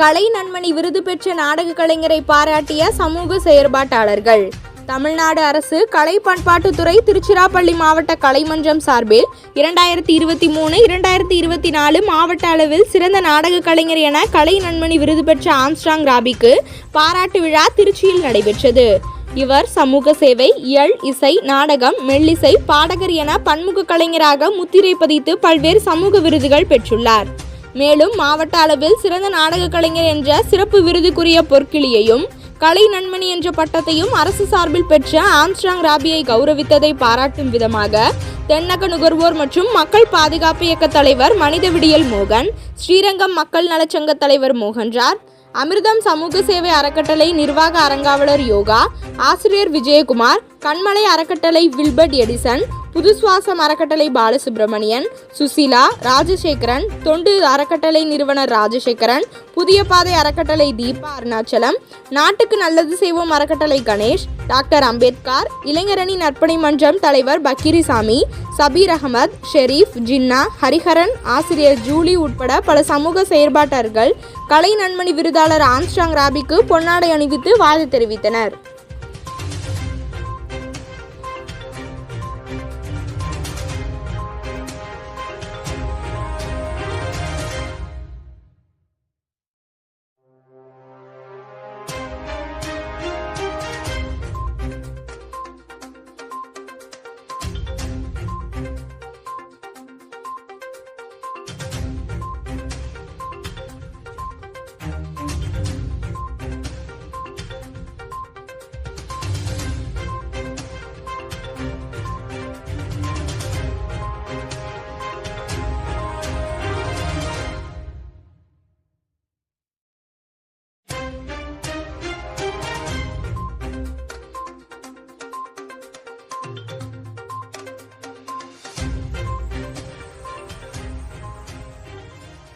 கலை நன்மணி விருது பெற்ற நாடக கலைஞரை பாராட்டிய சமூக செயற்பாட்டாளர்கள். தமிழ்நாடு அரசு கலை பண்பாட்டுத்துறை திருச்சிராப்பள்ளி மாவட்ட கலைமன்றம் சார்பில் 2023-2024 மாவட்ட அளவில் சிறந்த நாடக கலைஞர் என கலை நன்மணி விருது பெற்ற ஆம்ஸ்ட்ராங் ராபிக்கு பாராட்டு விழா திருச்சியில் நடைபெற்றது. இவர் சமூக சேவை, இயல், இசை, நாடகம், மெல்லிசை, பாடகர் என பன்முக கலைஞராக முத்திரை பதித்து பல்வேறு சமூக விருதுகள் பெற்றுள்ளார். மேலும் மாவட்ட அளவில் சிறந்த நாடக கலைஞர் என்ற சிறப்பு விருதுக்குரிய பொற்கிளியையும் கலை நன்மணி என்ற பட்டத்தையும் அரசு சார்பில் பெற்ற ஆம்ஸ்ட்ராங் ராபியை கௌரவித்ததை பாராட்டும் விதமாக தென்னக நுகர்வோர் மற்றும் மக்கள் பாதுகாப்பு இயக்க தலைவர் மனித விடியல் மோகன், ஸ்ரீரங்கம் மக்கள் நலச்சங்க தலைவர் மோகன்ராஜ், அமிர்தம் சமூக சேவை அறக்கட்டளை நிர்வாக அரங்காவலர் யோகா, ஆசிரியர் விஜயகுமார், கண்மலை அறக்கட்டளை வில்பர்ட் எடிசன், புதுசுவாசம் அறக்கட்டளை பாலசுப்ரமணியன், சுசிலா, ராஜசேகரன், தொண்டு அறக்கட்டளை நிறுவனர் ராஜசேகரன், புதிய பாதை அறக்கட்டளை தீபா அருணாச்சலம், நாட்டுக்கு நல்லது செய்வோம் அறக்கட்டளை கணேஷ், டாக்டர் அம்பேத்கர், இளைஞரணி நற்பணி மன்றம் தலைவர் பக்கீரிசாமி, சபீர் அகமது, ஷெரீப், ஜின்னா, ஹரிஹரன், ஆசிரியர் ஜூலி உட்பட பல சமூக செயற்பாட்டாளர்கள் கலை நன்மணி விருதாளர் ஆம்ஸ்ட்ராங் ராபிக்கு பொன்னாடை அணிவித்து வாழ்த்து தெரிவித்தனர்.